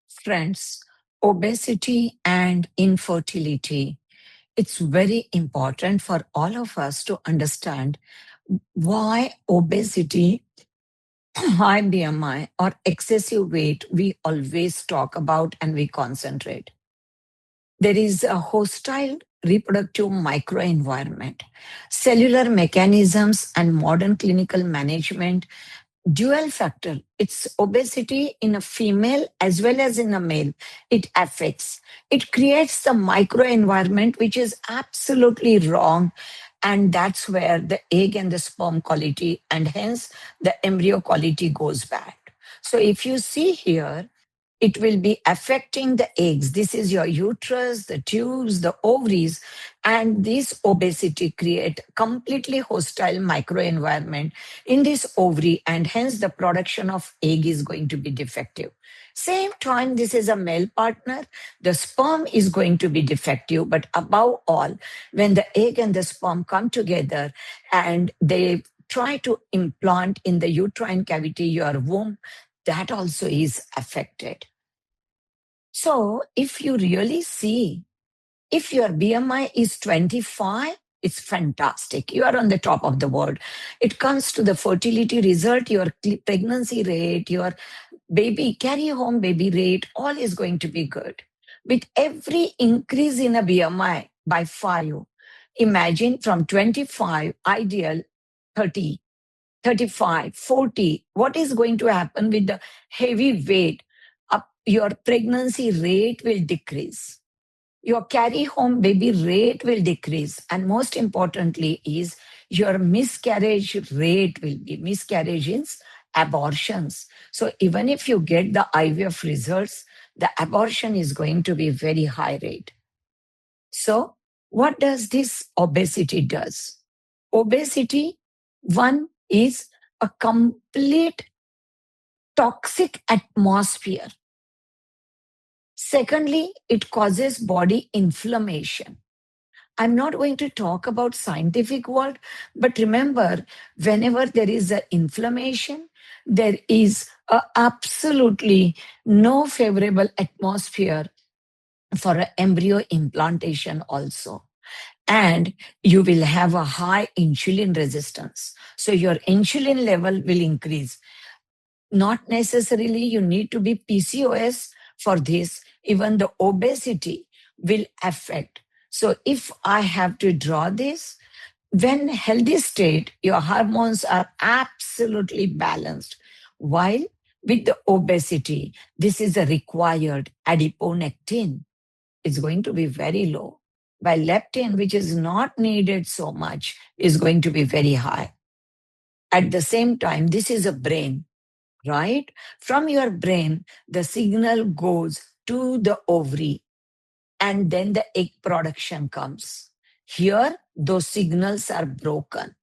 Friends, obesity and infertility. It's very important for all of us to understand why obesity, high BMI, or excessive weight we always talk about and we concentrate. There is a hostile reproductive microenvironment, cellular mechanisms, and modern clinical management dual factor. It's obesity in a female as well as in a male. It affects, it creates the microenvironment which is absolutely wrong. And that's where the egg and the sperm quality and hence the embryo quality goes bad. So if you see here, it will be affecting the eggs. This is your uterus, the tubes, the ovaries, and this obesity create completely hostile microenvironment in this ovary, and hence the production of egg is going to be defective. Same time, this is a male partner, the sperm is going to be defective, but above all, when the egg and the sperm come together and they try to implant in the uterine cavity, your womb, that also is affected. So if you really see, if your BMI is 25, it's fantastic. You are on the top of the world. It comes to the fertility result, your pregnancy rate, your baby carry home baby rate, all is going to be good. With every increase in a BMI by 5, imagine from 25, ideal 30, 35, 40, what is going to happen with the heavy weight? Your pregnancy rate will decrease, your carry home baby rate will decrease, and most importantly is your miscarriage rate will be miscarriages, abortions. So even if you get the IVF results, the abortion is going to be very high rate. So what does this obesity does? Obesity, one is a complete toxic atmosphere. Secondly, it causes body inflammation. I'm not going to talk about scientific world, but remember, whenever there is an inflammation, there is absolutely no favorable atmosphere for an embryo implantation also. And you will have a high insulin resistance. So your insulin level will increase. Not necessarily you need to be PCOS for this. Even the obesity will affect. So if I have to draw this, when healthy state, your hormones are absolutely balanced. While with the obesity, this is a required adiponectin. It's going to be very low. While leptin, which is not needed so much, is going to be very high. At the same time, this is a brain, right? From your brain, the signal goes to the ovary and then the egg production comes. Here, those signals are broken.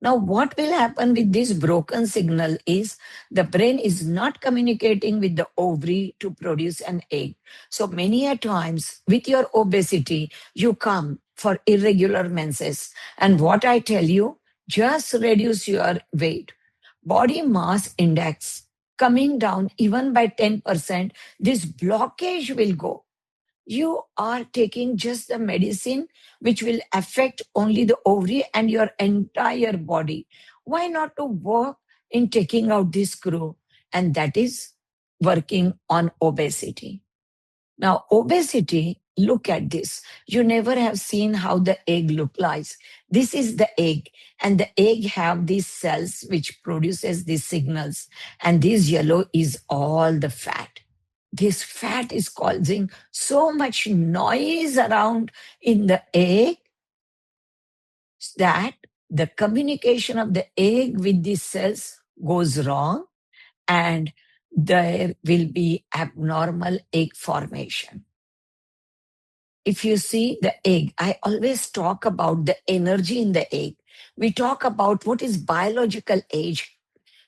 Now, what will happen with this broken signal is the brain is not communicating with the ovary to produce an egg. So many a times with your obesity, you come for irregular menses. And what I tell you, just reduce your weight. Body mass index coming down even by 10%, this blockage will go. You are taking just the medicine which will affect only the ovary and your entire body. Why not to work in taking out this screw? And that is working on obesity. Now, obesity, look at this. You never have seen how the egg look like. This is the egg, and the egg have these cells which produces these signals. And this yellow is all the fat. This fat is causing so much noise around in the egg that the communication of the egg with these cells goes wrong, and there will be abnormal egg formation. If you see the egg, I always talk about the energy in the egg. We talk about what is biological age.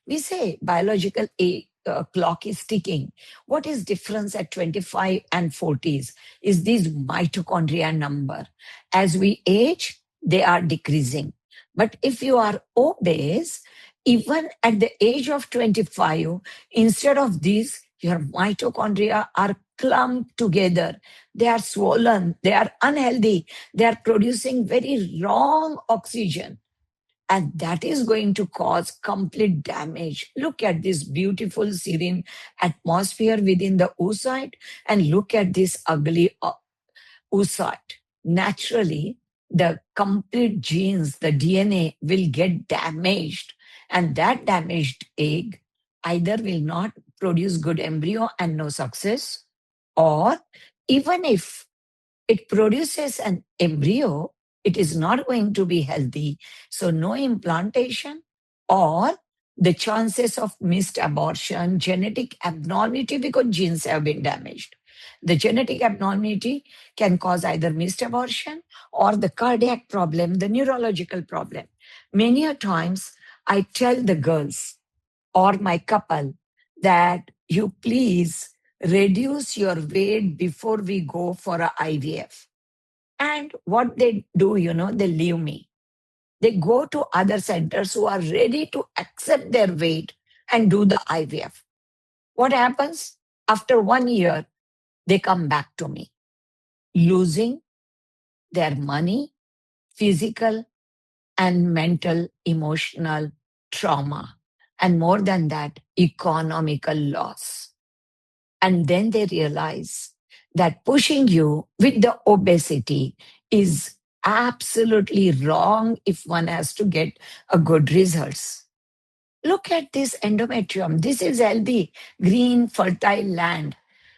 We say biological age, clock is ticking. What is difference at 25 and 40s is this mitochondria number. As we age, they are decreasing. But if you are obese, even at the age of 25, instead of these, your mitochondria are clumped together. They are swollen. They are unhealthy. They are producing very wrong oxygen. And that is going to cause complete damage. Look at this beautiful serene atmosphere within the oocyte and look at this ugly oocyte. Naturally, the complete genes, the DNA will get damaged, and that damaged egg either will not produce good embryo and no success, or even if it produces an embryo, it is not going to be healthy. So, no implantation, or the chances of missed abortion, genetic abnormality because genes have been damaged. The genetic abnormality can cause either missed abortion or the cardiac problem, the neurological problem. Many a times, I tell the girls or my couple that you please reduce your weight before we go for a IVF. And what they do, they leave me. They go to other centers who are ready to accept their weight and do the IVF. What happens? After 1 year, they come back to me, losing their money, physical and mental, emotional trauma. And more than that, economical loss. And then they realize that pushing you with the obesity is absolutely wrong if one has to get a good results. Look at this endometrium. This is healthy, green, fertile land.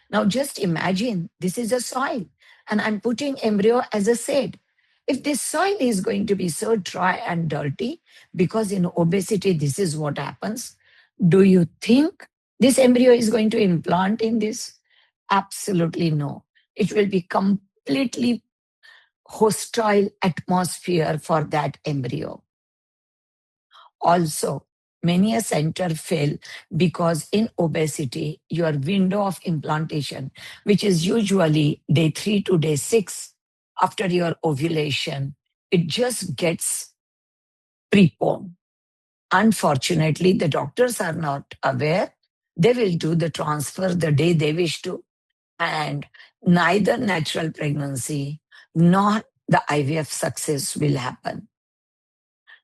Now just imagine this is a soil and I'm putting embryo as a seed. If this soil is going to be so dry and dirty, because in obesity, this is what happens, do you think this embryo is going to implant in this? Absolutely no. It will be completely hostile atmosphere for that embryo. Also, many a center fail because in obesity, your window of implantation, which is usually day 3 to day 6 after your ovulation, it just gets preponed. Unfortunately, the doctors are not aware. They will do the transfer the day they wish to, and neither natural pregnancy nor the IVF success will happen.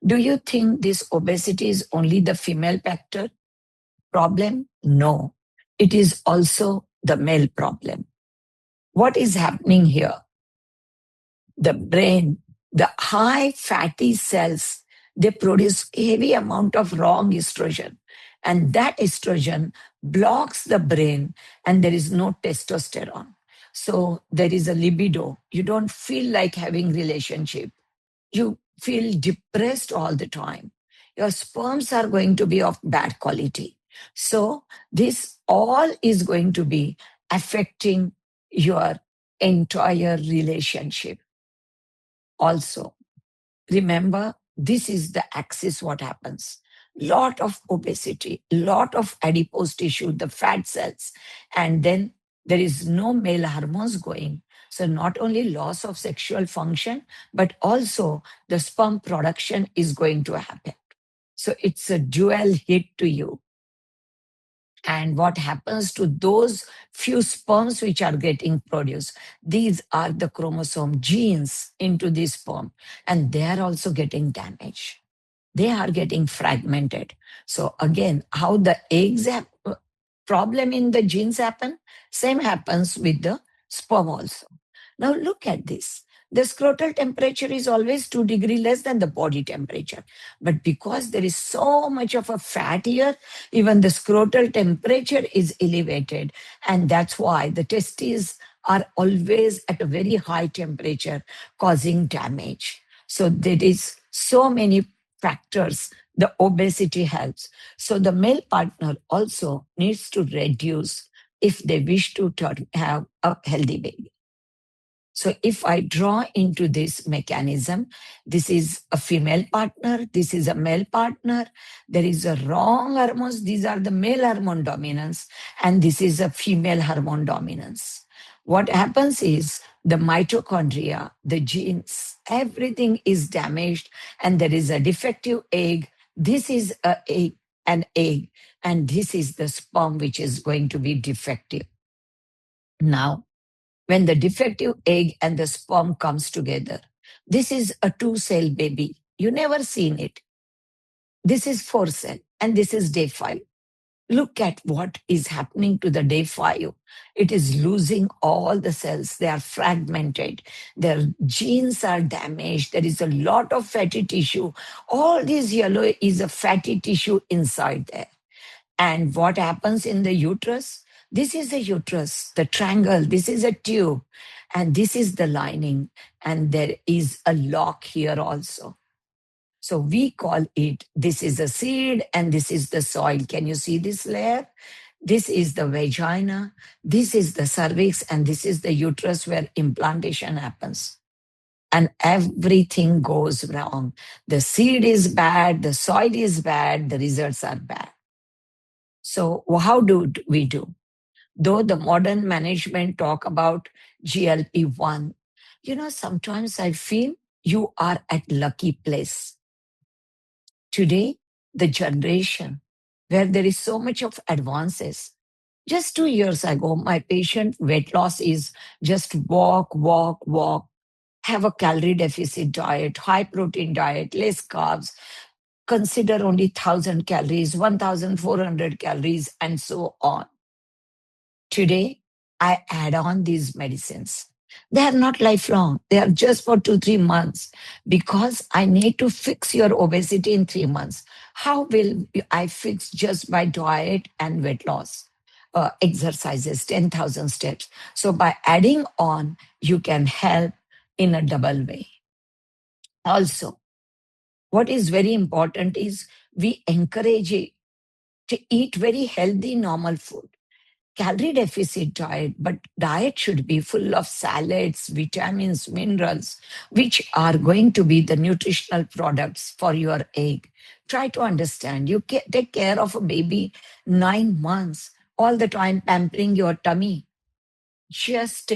Do you think this obesity is only the female factor problem? No, it is also the male problem. What is happening here? The brain, the high fatty cells, they produce heavy amount of wrong estrogen. And that estrogen blocks the brain and there is no testosterone. So there is a libido. You don't feel like having relationship. You feel depressed all the time. Your sperms are going to be of bad quality. So this all is going to be affecting your entire relationship. Also, remember, this is the axis what happens. Lot of obesity, lot of adipose tissue, the fat cells, and then there is no male hormones going. So not only loss of sexual function, but also the sperm production is going to happen. So it's a dual hit to you. And what happens to those few sperms which are getting produced? These are the chromosome genes into this sperm, and they are also getting damaged. They are getting fragmented. So again, how the eggs have problem in the genes happen, same happens with the sperm also. Now look at this. The scrotal temperature is always 2 degrees less than the body temperature. But because there is so much of a fat here, even the scrotal temperature is elevated. And that's why the testes are always at a very high temperature, causing damage. So there is so many factors. The obesity helps. So the male partner also needs to reduce if they wish to have a healthy baby. So if I draw into this mechanism, this is a female partner, this is a male partner, there is a wrong hormones, these are the male hormone dominance, and this is a female hormone dominance. What happens is the mitochondria, the genes, everything is damaged, and there is a defective egg. This is an egg, and this is the sperm which is going to be defective. Now, when the defective egg and the sperm comes together, this is a two-cell baby. You never seen it. This is four cell and this is day 5. Look at what is happening to the day 5. It is losing all the cells. They are fragmented. Their genes are damaged. There is a lot of fatty tissue. All this yellow is a fatty tissue inside there. And what happens in the uterus? This is the uterus, the triangle. This is a tube. And this is the lining. And there is a lock here also. So we call it, this is the seed and this is the soil. Can you see this layer? This is the vagina, this is the cervix, and this is the uterus where implantation happens. And everything goes wrong. The seed is bad, the soil is bad, the results are bad. So how do we do? Though the modern management talk about GLP-1, sometimes I feel you are at lucky place. Today, the generation where there is so much of advances. Just 2 years ago, my patient weight loss is just walk, walk, walk, have a calorie deficit diet, high protein diet, less carbs, consider only 1,000 calories, 1,400 calories, and so on. Today, I add on these medicines. They are not lifelong. They are just for 2, 3 months because I need to fix your obesity in 3 months. How will I fix just by diet and weight loss? Exercises, 10,000 steps. So by adding on, you can help in a double way. Also, what is very important is we encourage it to eat very healthy, normal food. Calorie deficit diet, but diet should be full of salads, vitamins, minerals, which are going to be the nutritional products for your egg. Try to understand. You take care of a baby 9 months, all the time pampering your tummy, just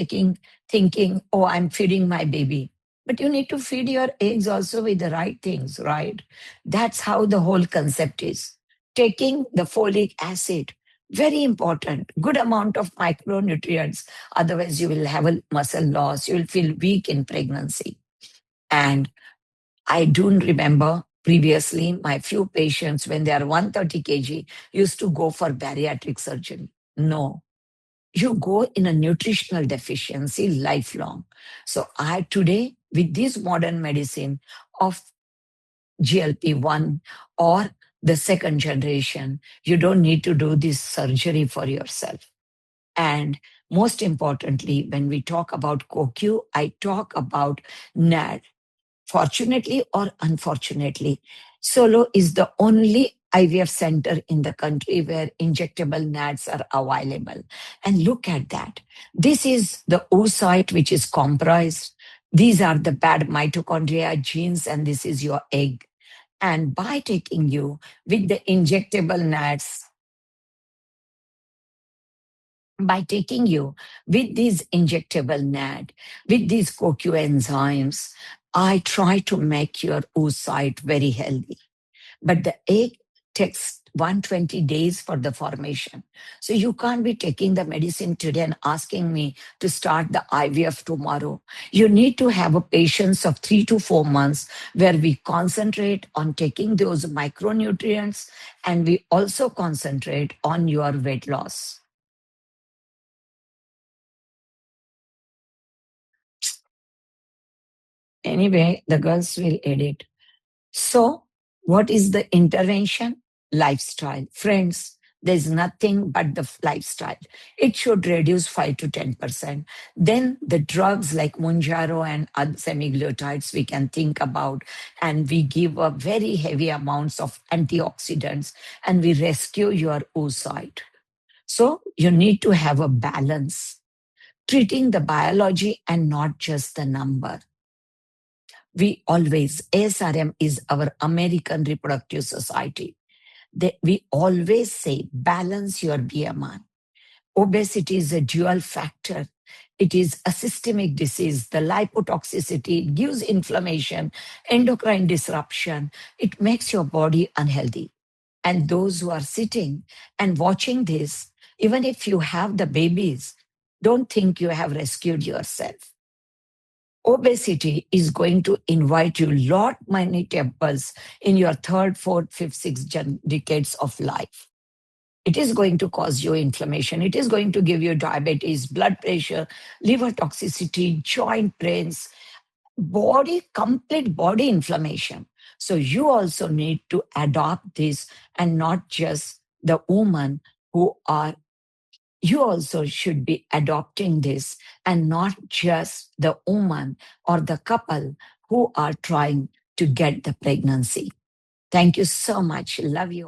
thinking, oh, I'm feeding my baby. But you need to feed your eggs also with the right things, right? That's how the whole concept is. Taking the folic acid, very important, good amount of micronutrients. Otherwise, you will have a muscle loss. You will feel weak in pregnancy. And I do remember previously my few patients, when they are 130 kg, used to go for bariatric surgery. No, you go in a nutritional deficiency lifelong. So I today, with this modern medicine of GLP-1 or the second generation, you don't need to do this surgery for yourself. And most importantly, when we talk about CoQ, I talk about NAD. Fortunately or unfortunately, Solo is the only IVF center in the country where injectable NADs are available. And look at that. This is the oocyte which is comprised. These are the bad mitochondria genes, and this is your egg. And by taking you with the injectable NADs, by taking you with these injectable NAD, with these CoQ enzymes, I try to make your oocyte very healthy. But the egg takes 120 days for the formation. So you can't be taking the medicine today and asking me to start the IVF tomorrow. You need to have a patience of 3 to 4 months where we concentrate on taking those micronutrients and we also concentrate on your weight loss. Anyway, the girls will edit. So, what is the intervention? Lifestyle. Friends, there's nothing but the lifestyle. It should reduce 5 to 10%. Then the drugs like Mounjaro and other semiglutides we can think about, and we give a very heavy amounts of antioxidants and we rescue your oocyte. So you need to have a balance, treating the biology and not just the number. We always, ASRM is our American Reproductive Society. We always say balance your BMI. Obesity is a dual factor. It is a systemic disease, the lipotoxicity, it gives inflammation, endocrine disruption. It makes your body unhealthy. And those who are sitting and watching this, even if you have the babies, Don't think you have rescued yourself. Obesity is going to invite you lot many temples in your third, fourth, fifth, sixth decades of life. It is going to cause you inflammation. It is going to give you diabetes, blood pressure, liver toxicity, joint pains, complete body inflammation. So you also need to adopt this, and not just the woman who are, you also should be adopting this, and not just the woman or the couple who are trying to get the pregnancy. Thank you so much. Love you all.